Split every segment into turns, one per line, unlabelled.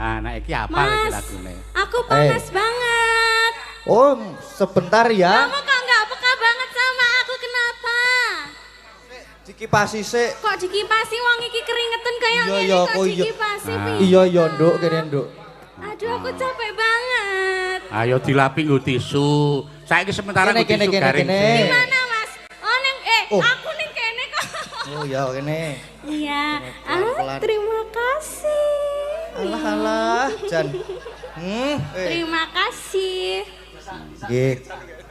Ah, nah iki apa
Mas,
lagune?
aku panas banget.
Oh, sebentar ya.
Kamu kok nggak peka banget sama aku, kenapa?
Dikipasi sik.
Kok dikipasi wong iki keringetan kayak
Iya,
gini
iya,
kok
kok iya.
dikipasi
Ah.
piye?
Iya, iya, Nduk, kene, Nduk.
Aduh, aku capek banget.
Ayo dilapi nggo tisu. Saiki sementara nggo
Kene,
tisu
kene,
garing.
kene.
sik.
Gimana, Mas? Oh,
Oh.
aku ning kene kok.
Oh, ya kene.
Iya.
Pelan-pelan.
Terima kasih.
Alah, alah, Jan.
Terima kasih.
Nggih.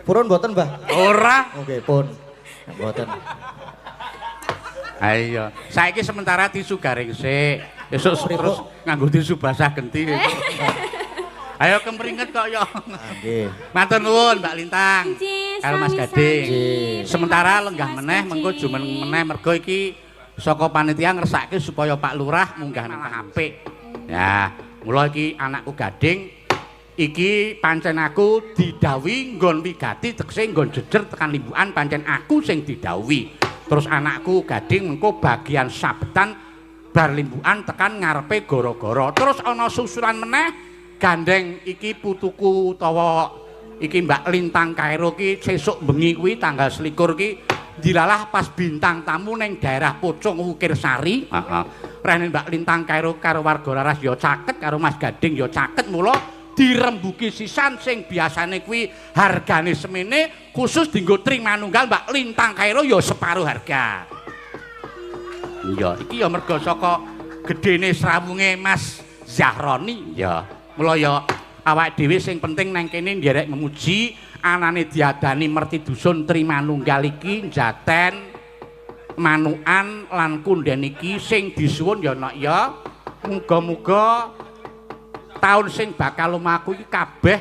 Purun mboten, Mbah?
Ora.
Oke, pun. Mboten.
Ayo, saiki sementara tisu garing sik. Esuk
Pripun?
terus nganggo tisu basah genti. Ayo kemringet kok yo.
Nggih.
Matur nuwun Mbak Lintang.
Nggih,
Karo Mas
sami-sami.
Gading.
Nggih.
Sementara
Terima
lenggah
kasih,
meneh
Mas
mengko
Gading.
jumen meneh mergo iki saka panitia ngersake supaya Pak Lurah munggah nang apik. Ya, mula iki anakku Gading iki pancen aku didhawuhi nggon wigati tegese nggon jejer tekan limbukan pancen aku sing didhawuhi. Terus anakku Gading mengko bagian sabetan bar limbukan tekan ngarepe goro-goro. Terus ana susulan meneh gandeng iki putuku utawa iki Mbak Lintang Kairo ki sesuk bengi kuwi tanggal 21 ki dilalah pas bintang tamu ning daerah Pucung Wukir Sari. Heeh. Rene Mbak Lintang Kairo karo warga laras ya caket karo Mas Gading ya caket mula dirembuki sisan sing biasane kuwi hargane semene khusus dienggo Trimanunggal Mbak Lintang Kairo ya separuh harga. Iya, iki ya mergo saka gedene srawunge Mas Zahroni ya. Mula ya awak dhewe sing penting nang kene nderek memuji anane diadani merti dusun Trimanunggal iki njaten manukan lan kunden iki sing disuwun ya nok ya. Muga-muga taun sing bakal lumaku iki kabeh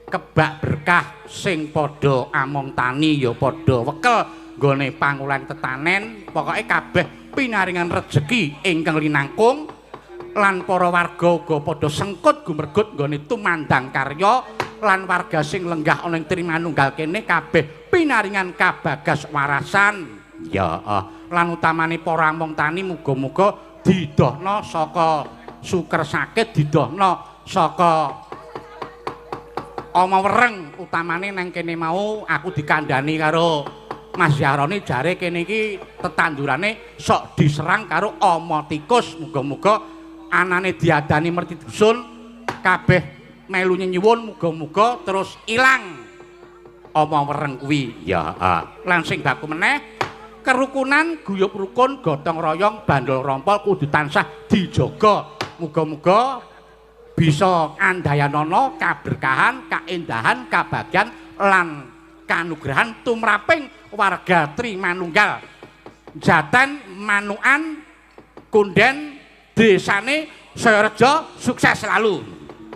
kebak berkah sing padha among tani ya padha wekel nggone pangulan tetanen pokoke kabeh pinaringan rejeki ingkang linangkung lan para warga uga padha sengkut gumregut nggone tumandang karya lan warga sing lenggah ana ing Trimanunggal kene kabeh pinaringan kabagas warasan ya lan utamane para among tani muga-muga didohna saka suker sakit didohna saka oma wereng utamane nang kene mau aku dikandhani karo Mas Zahroni jare kene iki tetandurane sok diserang karo oma tikus muga-muga anane diadani merti dusun kabeh melu nyuwun muga-muga terus ilang oma wereng kuwi ya lan sing baku meneh kerukunan guyub rukun gotong royong bandol rompol kudu tansah dijaga muga-muga bisa andhayanana kaberkahan kaendahan kabagyan lan kanugrahan tumraping warga Trimanunggal jaten manukan kunden desane Sayareja sukses selalu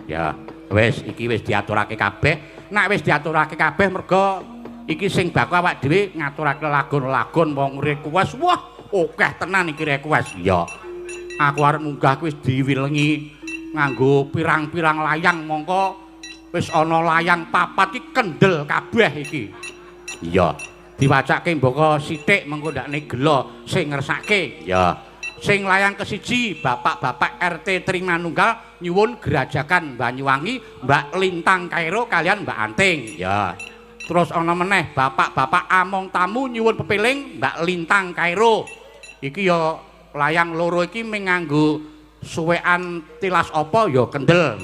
ya wis iki wis diaturake kabeh nek wis diaturake kabeh merga iki sing baku awak dhewe ngaturake lagon-lagon wong request wah akeh tenan iki request ya aku arep munggah wis diwilengi nganggo pirang-pirang layang mongko wis ana layang papat iki kendel kabeh iki iya diwacake mboko sithik mengko ndakne gelo sing ngersake ya sing layang kesiji bapak-bapak RT Trimanunggal nyuwun gerajakan Banyuwangi Mbak Lintang Kairo kalian Mbak Anting ya terus ana meneh bapak-bapak among tamu nyuwun pepiling Mbak Lintang Kairo iki ya layang loro iki menganggo suwekan tilas apa ya kendel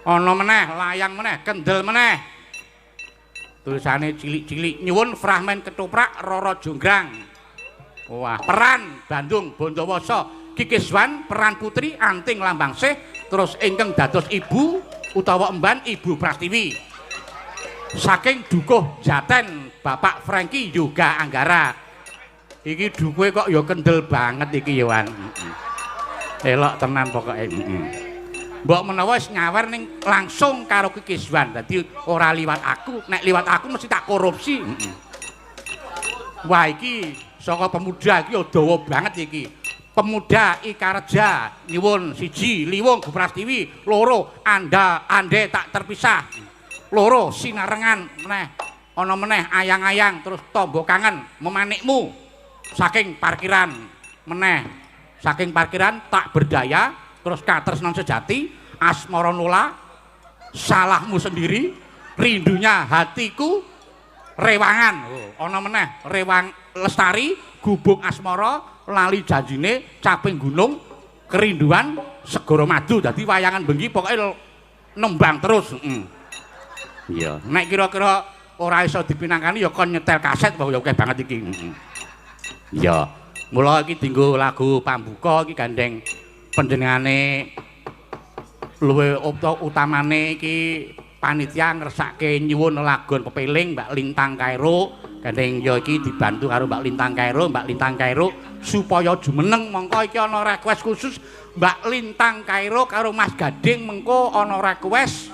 ana meneh layang meneh kendel meneh tulisane cilik-cilik nyuwun fragmen ketoprak Roro Jonggrang wah peran Bandung Bondowoso Kikiswan peran Putri Anting Lambangsih terus ingkang dados ibu utawa emban Ibu Prastiwi saking dukuh Jaten Bapak Franky Yoga Anggara iki dukuhe kok ya kendel banget iki ya wan elok tenan pokoke mbok menawa wis nyawer ning langsung karo Kikiswan dadi ora liwat aku nek liwat aku mesti tak korupsi wah iki saka pemuda iki ya dawa banget iki pemuda Ikareja nyuwun siji Liwung Bu Prastiwi loro ande tak terpisah loro sinarengan meneh ana meneh ayang-ayang terus tombo kangen memanikmu saking parkiran meneh saking parkiran tak berdaya terus katresnan sejati, asmara nula, salahmu sendiri, rindunya hatiku, rewangan. Oh, ana meneh, rewang lestari, gubuk asmara, lali janjine, caping gunung, kerinduan, segara madu. Dadi wayangan bengi pokoke nembang terus. Iya, nek kira-kira ora iso dipinangkani ya kon nyetel kaset wae ya akeh banget iki. Iya. Mula iki dienggo lagu pambuka iki gandeng panjenengane luwih utamane iki panitia ngersake nyuwun lagon pepeling Mbak Lintang Kairo gandeng ya iki dibantu karo Mbak Lintang Kairo supaya jumeneng mongko iki ana request khusus Mbak Lintang Kairo karo Mas Gading mengko ana request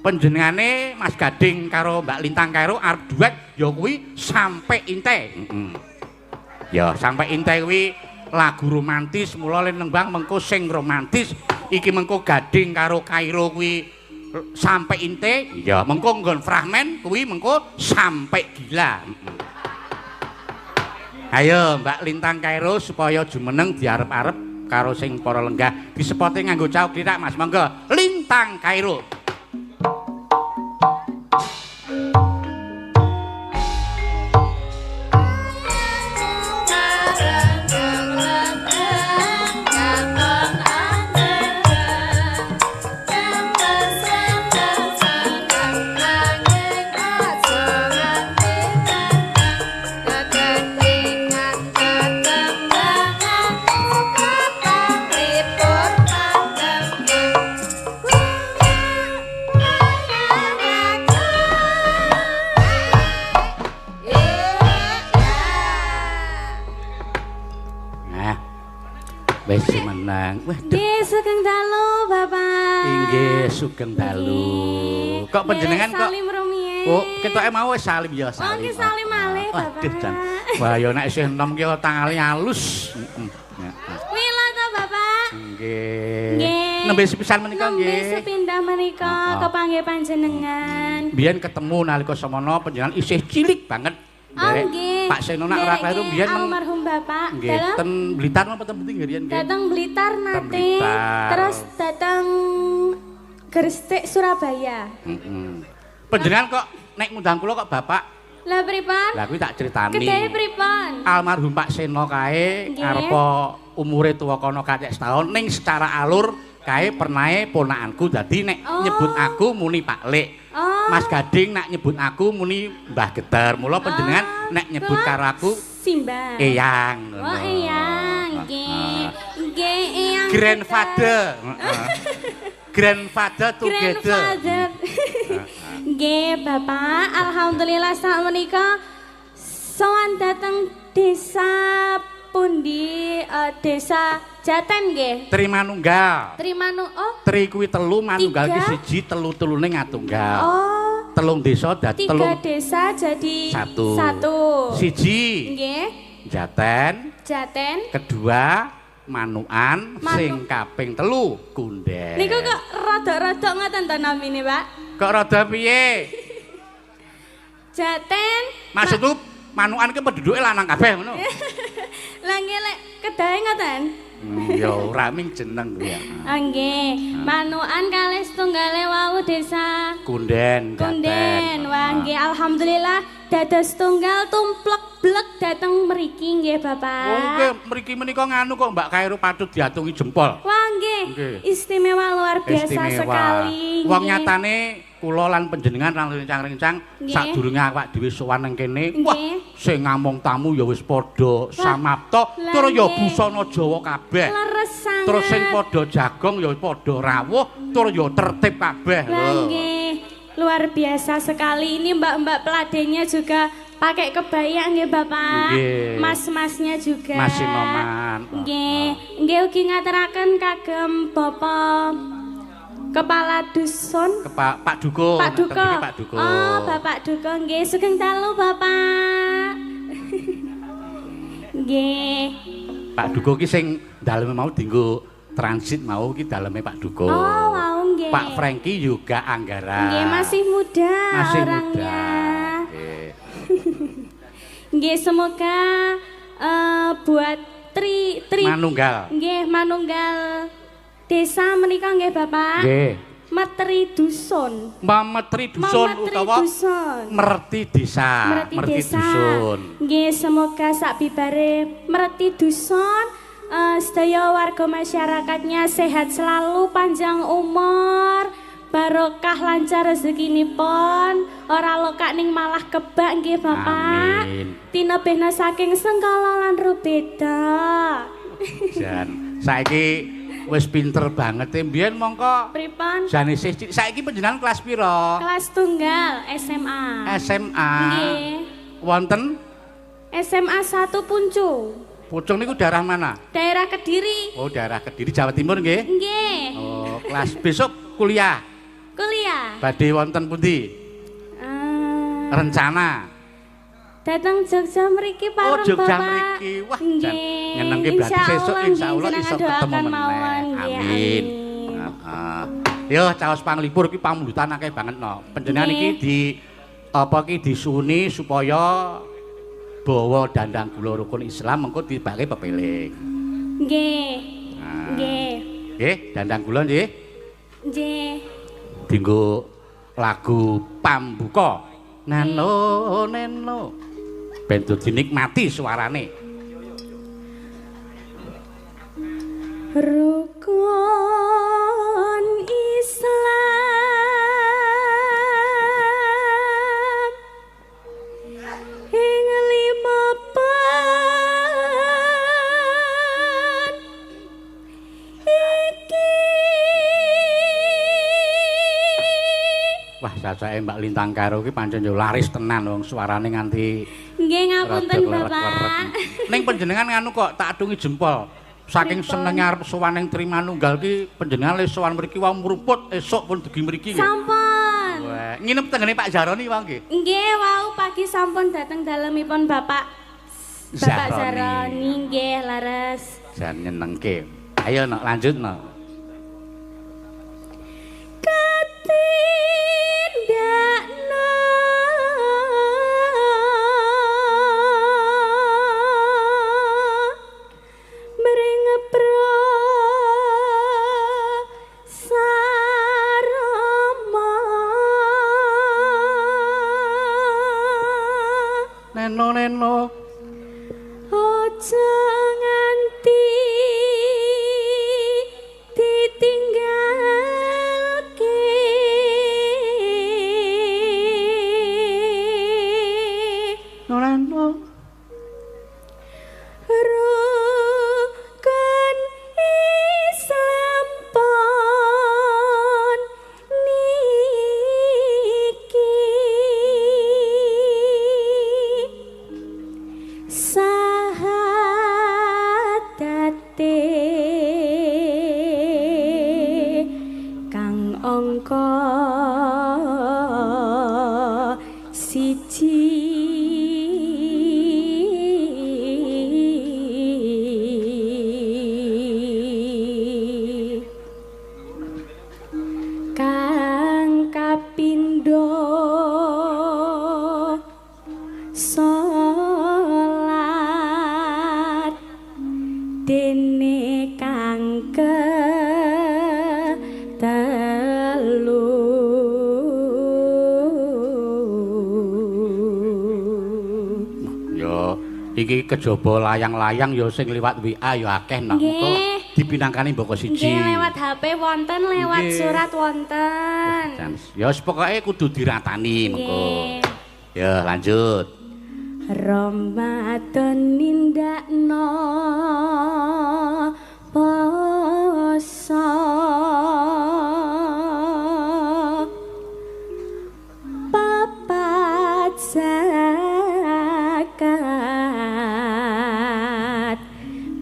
panjenengane Mas Gading karo Mbak Lintang Kairo arep duet ya kuwi sampai inte. Ya sampai inte kuwi lagu romantis mula nembang mengko sing romantis iki mengko Gading karo Kairo kuwi sampai inte ya mengko nggon fragmen kuwi mengko sampai gila. Ayo Mbak Lintang Kairo supaya jumeneng diarep-arep karo sing para lenggah disepote nganggo cauk ditak Mas monggo Lintang Kairo. Wis menang.
Nggih, sugeng dalu, Bapak.
Inggih, sugeng dalu. Kok panjenengan kok
salim rumiyin.
Oh, ketoke mau wis salim ya salim.
Oh, nggih salim malih, Bapak.
Aduh, Jan. Wah, ya nek isih enom ki tangale alus.
Mila to, Bapak.
Nggih.
Nggih.
Nembe sepisan menika nggih.
Nembe sepindah menika kepanggih panjenengan.
Biyen ketemu nalika semana panjenengan isih cilik banget.
Oh, nggih.
Pak Seno nak ora kleru biyen
almarhum Bapak.
Nggih, ten Blitar napa ten Pundi nggih?
Datang Blitar nate. Terus datang Gresik Surabaya.
Panjenengan kok nek ngundang kula kok Bapak?
Lah pripun?
Lah kuwi tak critani.
Kedahe pripun?
Almarhum Pak Seno kae arepa umure tuwa kono kacek setahun ning secara alur kae pernahe ponakanku dadi nek nyebut aku muni Pak Lek. Mas Gading nak nyebut aku muni Mbah Geter. Mula panjenengan nek nyebut karo aku
Simbah.
Eyang.
Oh, Eyang. Nggih. Nggih, Eyang.
Grandfather. Grandfather together.
Grandfather. Nggih, Bapak. Alhamdulillah sak menika sowan dateng desa pundi desa Jaten nggih.
Trimanunggal. Tri kuwi telu, manunggal ki siji, telu-telune ngatunggal.
Oh.
Telung desa dadi
tiga desa jadi satu.
Siji.
Nggih.
Jaten. Kedua Manukan, sing kaping telu Kunden.
Niku kok rada-rada ngoten to namine, Pak?
Kok rada piye?
Jaten.
Maksudku Manukan ki penduduke lanang kabeh ngono.
Lah nggih lek kedahe ngoten.
Ya ora ming jeneng ya.
Nggih, Manukan kalih setunggale wau desa
Kunden.
Wah nggih alhamdulillah dados tunggal tumplek-blek dateng mriki nggih Bapak.
Oh nggih, mriki menika nganu kok Mbak Kairo patut diatungi jempol.
Wah nggih, istimewa luar biasa sekali.
Wong nyatane kula lan panjenengan lan rencang-rencang sadurunge awak dhewe sowan nang kene. Wah, sing ngamong tamu ya wis padha samapta, tur ya busana Jawa kabeh. Terus sing padha jagong ya padha rawuh, tur ya tertib kabeh lho.
Nggih, luar biasa sekali. Ini mbak-mbak peladennya juga pakai kebaya nggih Bapak. Mas-masnya juga.
Mas Sinoman.
Nggih ugi ngaturaken kagem Bapak Kepala Dusun
Pak Duko.
Oh, Bapak Duko nggih sugeng dalu Bapak. Nggih.
Pak Duko ki sing daleme mau dienggo transit mau ki daleme Pak Duko.
Oh, wow nggih.
Pak Franky juga Anggara.
Nggih, masih muda orangnya. Nggih, semoga buat Tri
Manunggal.
Nggih, Manunggal Desa menika nggih Bapak.
Nggih.
Metri Dusun.
Memetri Dusun utawa Merti Desa.
Merti Desa.
Dusun.
Nggih, semoga sak bibare Merti Dusun sedaya warga masyarakatnya sehat selalu, panjang umur, barokah lancar rezekinipun, ora lokak ning malah kebak nggih Bapak.
Amin.
Tinebehna saking Sengkala lan Rubeda.
Jan, saiki wis pinter banget e mbiyen mongko.
Pripun?
Jane saiki panjenengan kelas pira?
Kelas tunggal SMA.
SMA.
Nggih.
Wonten
SMA 1 Puncu.
Pucung niku daerah mana?
Daerah Kediri.
Oh, daerah Kediri Jawa Timur nggih?
Nggih.
Oh, kelas besok kuliah.
Kuliah.
Badhe wonten pundi? Rencana.
Datang Jogja mriki pareng
Oh, Jogja
Bapak.
mriki. Wah, jan
Nggih.
nyenengke berarti sesuk insyaallah iso ketemu
mawon.
meneh.
Nggih,
Amin. Heeh. Yo caos panglipur iki pamulutan akeh banget no. Panjenengan iki di apa iki disuni supaya bawa dandang gula rukun Islam mengko dibake pepeling.
Nggih. Nggih.
Nggih, dandang gula nggih.
Nggih.
Dinggo lagu pambuka. Nano neno. Ben dinikmati suarane.
Rukun Islam ing lima pan iki.
Wah, sasake Mbak Lintang Karo ki pancen yo laris tenan wong suarane nganti
Nggih ngapunten
rada
Bapak.
Ning panjenengan nganu kok tak atungi jempol. Saking senenge arep sowan ning Trimanunggal ki panjenengan le sowan mriki wae mruput esuk pun dugi mriki nggih.
Sampun.
Wah, nginep tengene Pak Jaroni wae nggih.
Nggih wau pagi sampun dateng dalemipun Bapak Zaroni nggih laras.
Jan nyenengke. Ayo nok lanjut nok.
Katindakna mring prasarama
Neno.
Aja nganti ditinggalke.
Neno.
Rukun Islam pon niki sahadate kang angka siji. Kang kapindho salat dene kang ketelu.
Yo, iki kejaba layang-layang yo sing liwat WA yo akeh nok.
Nggih.
Dipinangkani mboko siji.
Nggih lewat HP wonten, lewat
Nggih.
surat wonten.
Dan ya pokoke kudu diratani mengko.
Nggih.
Ya lanjut.
Ramadan nindakno poso papat zakat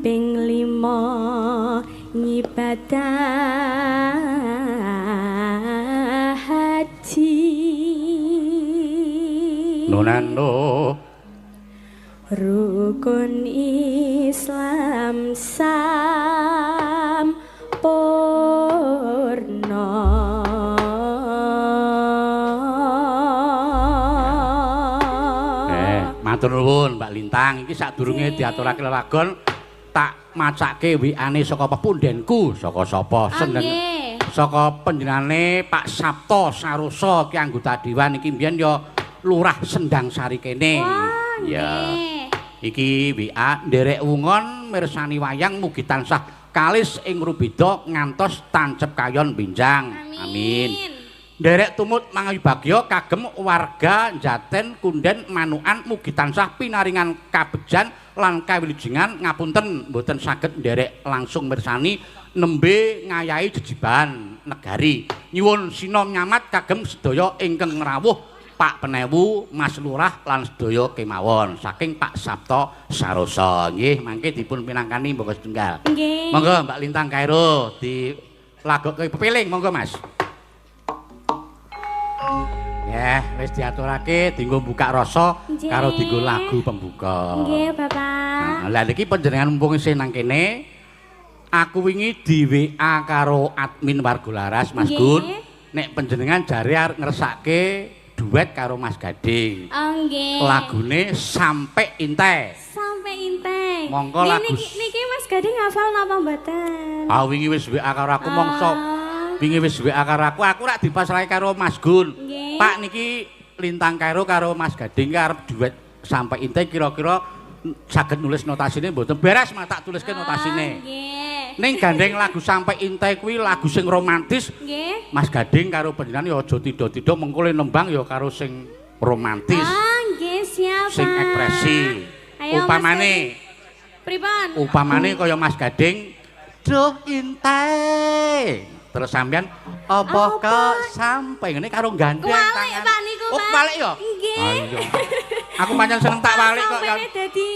ping 5 ngibadah haji.
Nonano.
Rukun Islam sampurna.
Matur nuwun Mbak Lintang, iki sadurunge diaturake lelagon tak macake WA-ne saka pepundenku saka sapa saka panjenengane Pak Sabto Saroso ki anggota dewan iki mbiyen ya Lurah Sendang Sari kene. Ya. Iki WA nderek wungon mirsani wayang mugi tansah kalis ing rubeda ngantos tancep kayon benjang. Amin. Nderek tumut mangawi bagya kagem warga Jaten Kunden Manukan mugi tansah pinaringan kabegjan lan kawilujengan ngapunten mboten saged nderek langsung mirsani nembe ngayahi jejiban negari. Nyuwun sinom nyamat kagem sedaya ingkang rawuh Pak Penewu, Mas Lurah lan sedaya kemawon saking Pak Sabto Saroso. Nggih, mangke dipun pinangkani monggo setunggal.
Nggih.
Monggo Mbak Lintang Kairo dilagokke pepiling monggo Mas. Ya, wis diaturake dienggo buka rasa karo dienggo lagu pembuka.
Nggih, Bapak.
Lah niki panjenengan mumpung isih nang kene, aku wingi di WA karo admin Wargolaras Mas Gun. Nek panjenengan jare arep ngersake duet karo Mas Gading.
Oh nggih.
Lagune Sampai Inte.
Sampai Inte.
Monggo lagu
niki Mas Gading hafal napa mboten?
Ah wingi wis WA karo aku mongso. Wingi wis WA karo aku rak dipasrahe karo Mas Gun. Pak niki Lintang Kairo karo Mas Gading arep duet Sampai Inte kira-kira saged nulis notasine mboten beres mak tak tuliske notasine.
Nggih.
Ning gandeng lagu Sampai Inte kuwi lagu sing romantis.
Nggih.
Mas Gading karo panjenengan ya aja tido-tido mengko le nembang ya karo sing romantis.
Ah, nggih siap.
Sing ekspresi. Upamane
pripun?
Upamane kaya Mas Gading, "Duh Inte." Terus sampean apa kok sampai ngene karo gandeng tangan.
Pak niku, Pak.
Oh, balik ya?
Nggih.
Aku pancen seneng tak balik kok.
Sampai dadi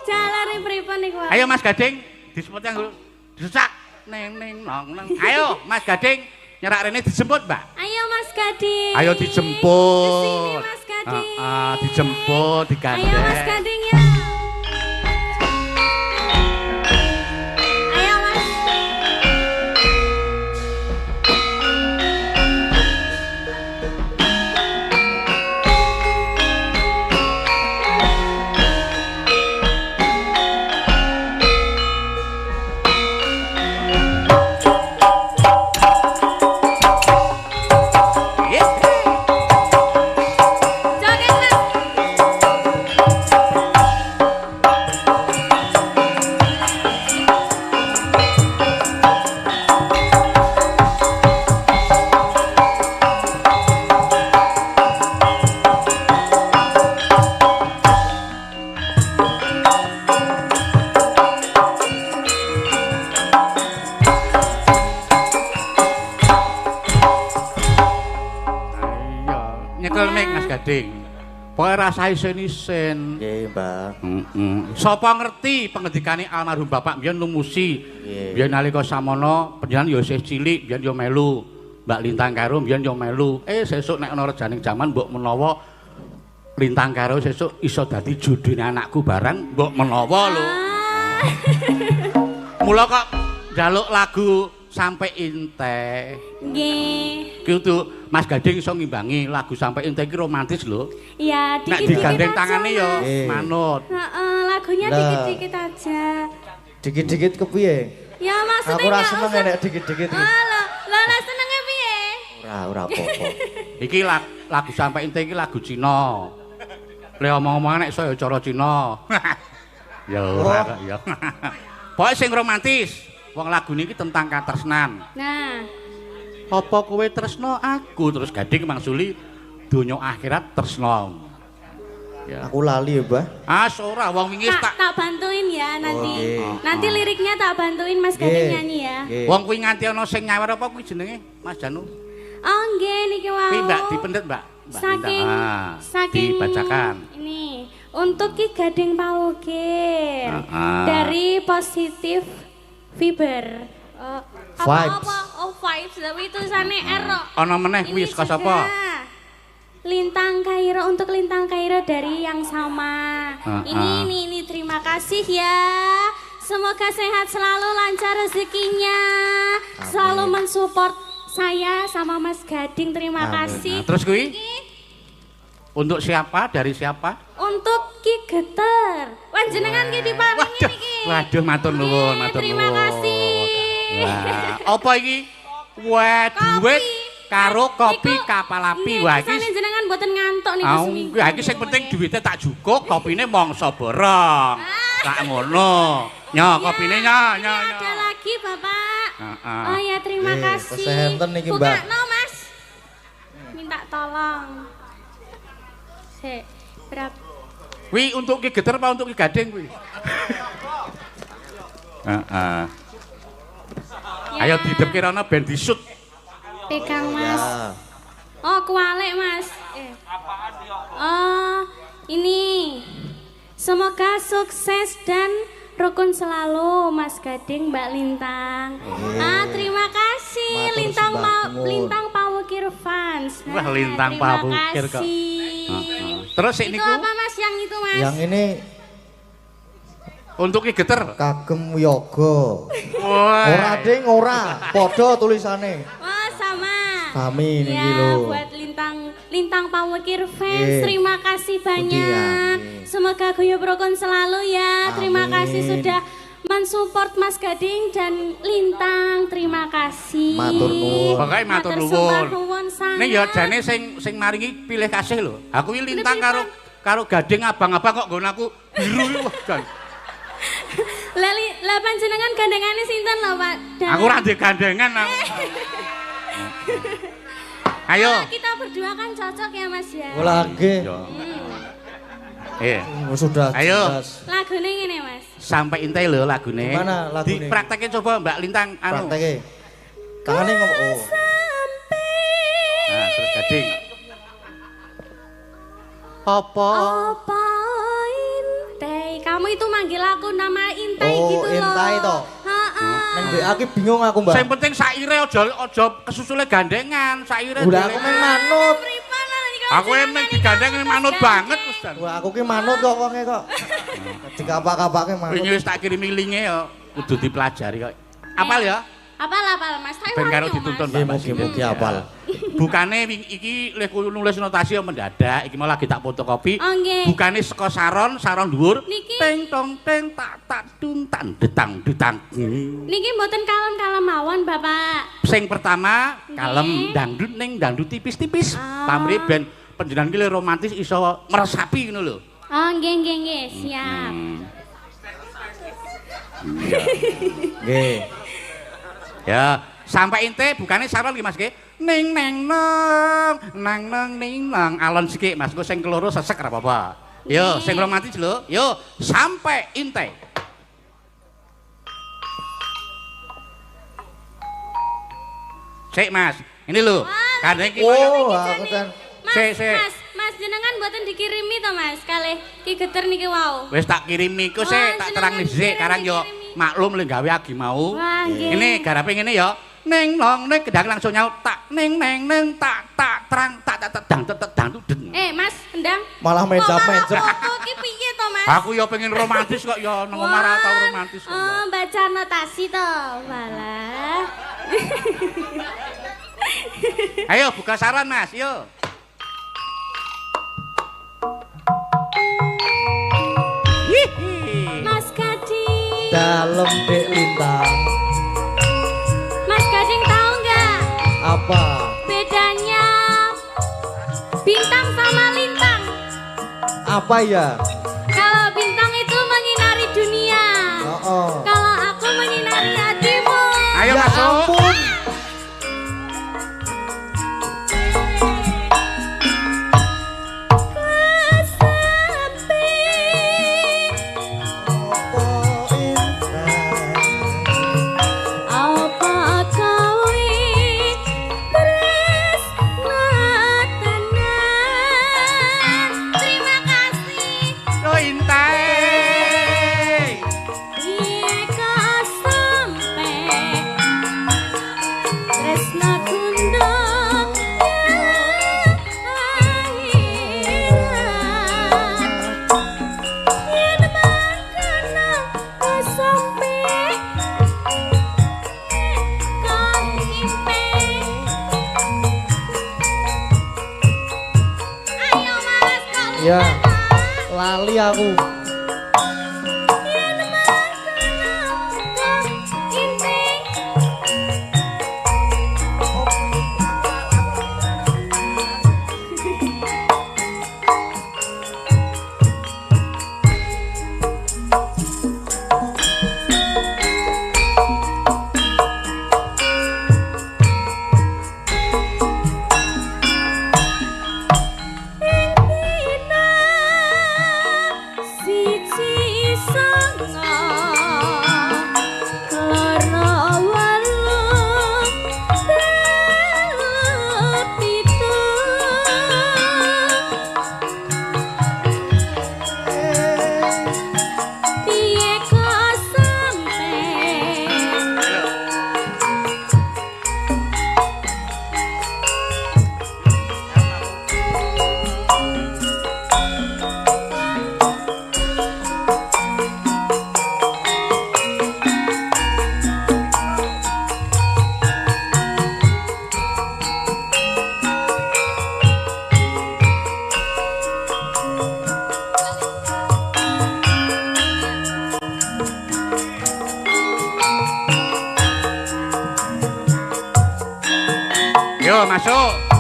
jalare pripun niku?
Ayo Mas Gading, disebut yang disesak. Neng nong neng. Ayo Mas Gading, nyerak rene dijemput, Mbak.
Ayo Mas Gading.
Ayo dijemput.
Kesini Mas Gading.
Dijemput, digandeng.
Ayo Mas Gading ya. Ayo Mas. Pokoke rasane isin.
Nggih, Mbah.
Sapa ngerti pengedikane almarhum Bapak mbiyen numusi. Mbiyen nalika samono panjenengan ya isih cilik, mbiyen ya melu. Mbak Lintang Kairo mbiyen ya melu. Sesuk nek ana rejaning jaman mbok menawa Lintang Kairo sesuk iso dadi judine anakku barang mbok menawa lho. Mula kok njaluk lagu Sampai Inte.
Nggih.
Kudu Mas Gading iso ngimbangi lagu Sampai Inte iki romantis lho.
Iya, dikit-dikit
aja. Nek digandeng
aja,
tangane ya manut.
Heeh, lagunya dikit-dikit aja.
Dikit-dikit kepiye?
Ya maksudnya
aku ora seneng nek dikit-dikit.
Lah senenge piye?
Ora apa-apa.
Iki lagu Sampai Inte iki lagu Cina. Le omong-omongan nek iso ya cara Cina. Ya ora kok ya. Pokoke sing romantis. Wong lagu niki tentang katresnan.
Nah,
apa kowe tresno aku terus Gading mangsuli donya akhirat tresno.
Ya. Aku lali ya, Mbah.
Ora wong wingi tak
bantuin ya nanti.
Okay.
Nanti liriknya tak bantuin Mas Gading nyanyi ya.
Wong kuwi nganti ana sing nyawer apa kuwi jenenge Mas Janu?
Oh nggih niki wau.
Kuwi Mbak dipendet, Mbak.
Saking
dibacakan.
Ini untuk Ki Gading Pauge dari Positif Fiber.
Vibes.
Oh vibes, tapi tulisannya R.
Ana meneh kuwi saka sapa?
Lintang Kairo, untuk Lintang Kairo dari yang sama. Ini terima kasih ya. Semoga sehat selalu, lancar rezekinya. Amin. Selalu mensupport saya sama Mas Gading. Terima kasih.
Nah, terus kuwi? Untuk siapa? Dari siapa?
Untuk Ki Geter. Panjenengan ki diparingi niki.
Waduh matur nuwun, matur nuwun.
Terima kasih.
Wah, apa iki? Wah, duit karo kopi kapal api. Wah, iki
jenengan mboten ngantuk niku seminggu.
Wah, iki sing penting duitnya tak jukuk, kopine mongso borong. Tak ngono. Nyo, kopine nyo.
Ada lagi, Bapak. Oh ya, terima kasih.
Kesehatan niki, Mbak.
Bukakno, Mas. Minta tolong. Sik, berapa?
Wi untuk Ki Geter apa untuk Ki Gading kuwi? Heeh. Ayo didepke rono ben disut.
Pegang, Mas.
Ya.
Oh, kualik, Mas. Oh, ini. Semoga sukses dan rukun selalu, Mas Gading, Mbak Lintang. Terima kasih, Lintang Pawukir fans.
Wah, Lintang Pawukir kok. Terus
itu
niku
apa, Mas, yang itu, Mas?
Yang ini
untuk Ki Geter.
Kagem Yoga.
Wah.
Ora ding ora, padha tulisane.
Oh, sama.
Sami niki
Ya,
lho.
buat Lintang Pawukir fans, terima kasih banyak. Semoga guyub rukun selalu ya. Terima kasih sudah mensupport Mas Gading dan Lintang. Terima kasih.
Matur nuwun.
Pokoke matur nuwun. Ning ya jane sing maringi pilih kasih lho. Aku iki Lintang karo Gading abang-abang kok nggon aku biru iki wah jan.
Lah panjenengan gandengane sinten lho, Pak?
Aku ora ndek gandengan aku. Ayo.
Kita berdua kan cocok ya, Mas ya.
Lagi. Sudah.
Ayo.
Lagune ngene, Mas.
Sampai intai lho lagune.
Gimana lagune?
Dipraktekin coba Mbak Lintang anu.
Prakteke. Tangane ngomong.
Nah, terus Gading. Apa
Intai? Kamu itu manggil aku nama Intai gitu loh.
Oh, Intai toh. Neng BA ki bingung aku, Mbak.
Sing penting saire aja kesusule gandengan, saire.
Udah aku meng manut.
Aku emang digandeng manut banget Mas Dan.
Wah, aku ki manut kok wonge kok. Dikapak-kapake manut.
Wingi wis tak kirimi linge ya, kudu dipelajari kok. Apal ya?
Apal, Mas.
Ben karo dituntun
Nggih, mugi-mugi apal.
Bukane iki lek nulis notasi ya mendadak, iki mau lagi tak fotokopi.
Oh, nggih.
Bukane saka saron dhuwur.
Niki.
Teng tong teng tak duntan detang.
Niki mboten kalem-kalem mawon, Bapak.
Sing pertama kalem dangdut ning dangdut tipis-tipis. Pamrih ben panjenengan ki romantis iso meresapi ngono lho.
Oh, nggih, siap.
Nggih.
Ya, sampai ente bukane saron ki Mas nggih. Ning neng nang ning nang alon sik Mas, kok sing keloro sesek ora apa-apa. Yo, sing romantis lho. Yo, sampai ente. Sik Mas, ini lho. Kadang iki
Oh, aku kan.
Mas jenengan mboten dikirimi to, Mas, kalih Ki Geter niki wau.
Wis tak kirimi iku sik, tak terangni sik. Karang yo maklum le gawe agi mau.
Wah, nggih.
Ini garape ngene ya. Ning nong ning gedang langsung nyaut tak ning tak terang tak dang
Mas, endang.
Malah mencap-mencap.
Foto ki piye to, Mas?
Aku ya pengen romantis kok ya nang omah ra tau romantis kok.
Oh, baca notasi to. Walah.
Ayo buka saran Mas, yo.
Mas Gading.
Dalem Dek Lintang.
Mas Gading tahu nggak
Apa?
bedanya bintang sama lintang?
Apa ya?
Kalau bintang itu menyinari dunia.
Oh.
Kalau aku menyinari hatimu.
Ayo
Ya
masuk.
ampun.
Apa kau terima kasih.
Lo intai.
Jika sampai tresna kundo yen mangkana sampai kau impe. Ayo Mas, kau
Ya.
lupa.
Lali aku.
Yen mangkana
Yo masuk.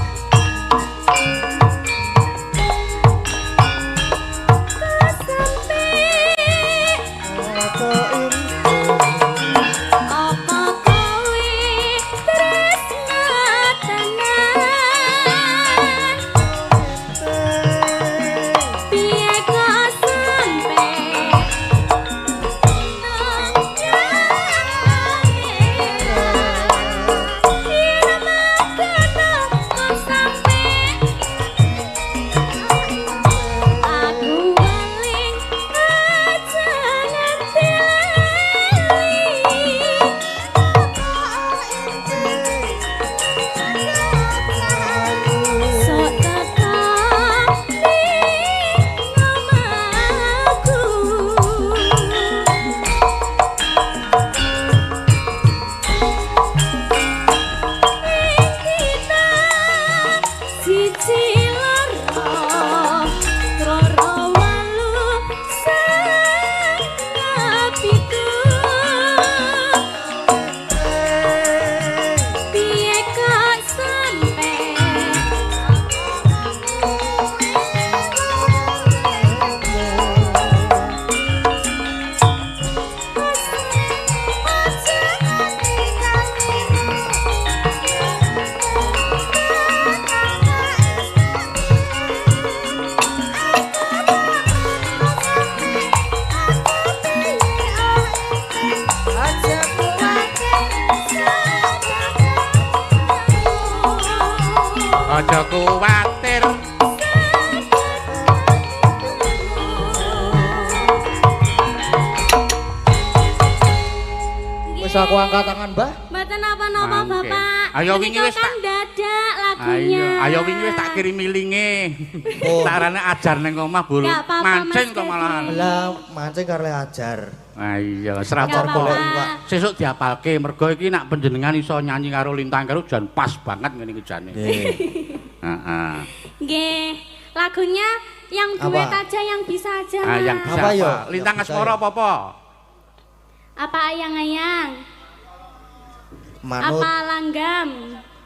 Aja kuwatir.
Wis aku angkat tangan, Mbah.
Mboten napa-napa, Bapak.
Ayo wingi wis tak
dadak lagunya.
Ayo wingi wis tak kirimi linge.
Oh.
Carane ajar ning omah, Bul.
Nggak apa-apa,
Mancing
Mas
kok malahan.
Lah mancing karo ajar.
Ah iya,
Nggak
serapor
apa-apa.
golek iwak. Sesuk diapalke mergo iki nak panjenengan iso nyanyi karo Lintang karo jan pas banget ngene iki jane.
Nggih.
Heeh.
Nggih. Lagunya yang duet
Apa?
aja yang bisa aja.
Ah
Mas.
yang bisa
Apa, yo?
apa? Lintang
Yang bisa,
Asmara
yo.
apa-apa?
Apa ayang-ayang?
Manut
Apa langgam?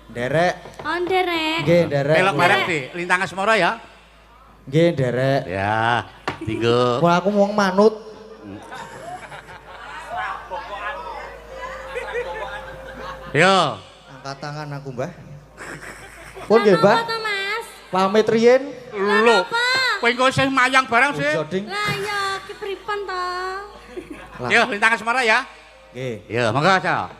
derek.
Oh, derek.
Nggih, derek.
Melok bareng di Lintang Asmara ya.
Nggih, derek.
Ya, tinggo.
Wah, aku wong manut.
Yo.
Angkat tangan aku, Mbah. Pun nggih, Mbah.
Apa to, Mas?
Pamit riyen.
Lho.
Apa?
Kowe engko sing mayang bareng sih.
Joding.
Lah ya ki pripun to?
Lah.
Yo, Lintang Asmara ya.
Nggih.
Yo, monggo aja.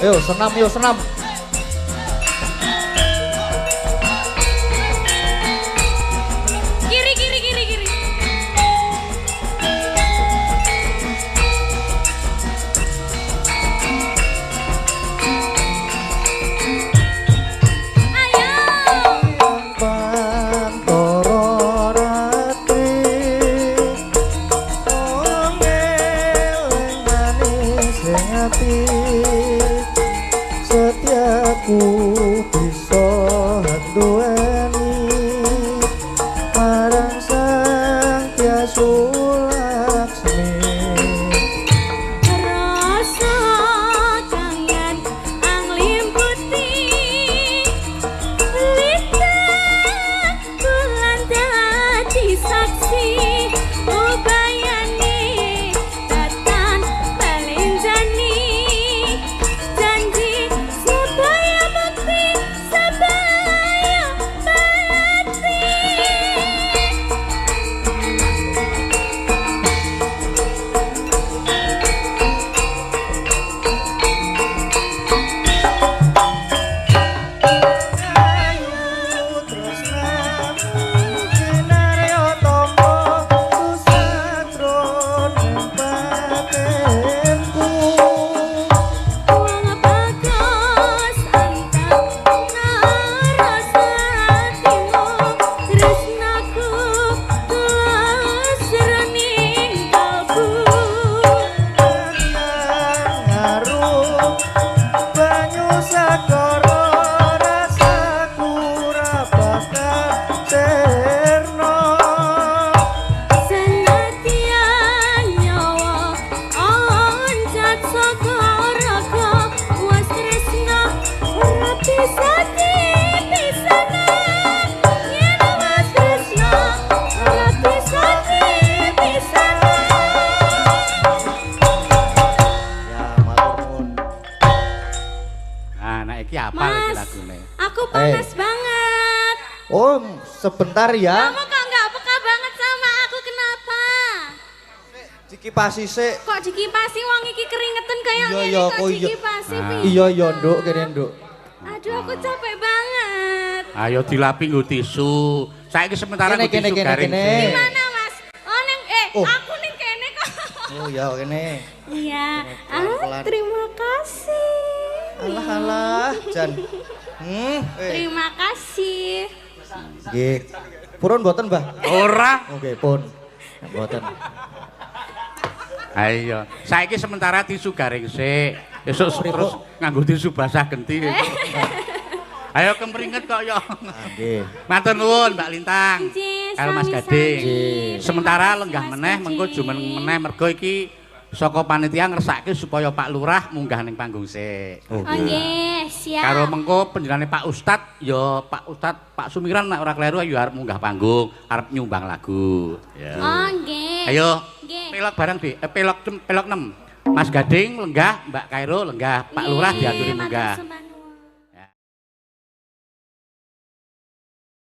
Yo senam yo senam.
Kiri kiri kiri kiri. Ayo.
Pantoro ratri ongeleng manis ing ati setiaku bisa duweni marang sang Hyang Laksmi.
Rasa kangen anglimputi lidah bulan dadi saksi ubayani datang balenjani janji sebaya bukti sebaya bati.
Ayu tresnamu kinarya tamba susatro ning batinku.
Wong bagus antang rasa hatimu tresnaku tulus jroning kalbu.
Ngaruh banyu sakara rasaku ra bakal cerna.
Senadyan nyawa oncat saka raga was tresna ora bisa dipisahna. Yen was tresna ora bisa dipisahna.
Ya matur nuwun.
Nah, nek iki apa iki
Mas,
lagune?
aku panas banget.
Oh, sebentar ya.
Kamu kok nggak peka banget sama aku, kenapa?
Dikipasi sik.
Kok dikipasi wong iki keringetan kayak
Iya,
gini
iya,
kok
kok iya.
dikipasi
Ah.
piye?
Iya iya nduk kene nduk.
Aduh, aku capek banget.
Ayo dilapi nggo tisu. Saiki sementara
Kene,
nggo tisu
kene,
garing
kene.
sik.
Gimana, Mas? Oh,
Oh.
aku ning kene kok.
Oh ya kene.
Iya.
Pelan-pelan.
Terima kasih.
Alah alah Jan.
Terima kasih.
Nggih. Purun mboten, Mbah?
Ora.
Oke, pun. Mboten.
Ayo, saiki sementara tisu garing sik. Esuk
Pripun?
terus nganggo tisu basah genti. Ayo kemringet kok yo.
Nggih.
Matur nuwun Mbak Lintang.
Nggih,
Karo Mas
sami-sami.
Gading.
Nggih.
Sementara
Terima
lenggah
kasih,
meneh
Mas
mengko
Gading.
jumen meneh mergo iki saka panitia ngersake supaya Pak Lurah munggah ning panggung sik.
Oh,
Oh nggih, siap.
Karo mengko penjenengane Pak Ustad ya Pak Ustad Pak Sumiran nek ora kleru ya arep munggah panggung, arep nyumbang lagu. Ya.
Oh nggih.
Ayo.
Nggih.
Pelok bareng, Dik. Pelok 6. Mas Gading lenggah, Mbak Kairo lenggah, Pak Lurah
Nggih,
diaturi
matur
munggah.
suwun.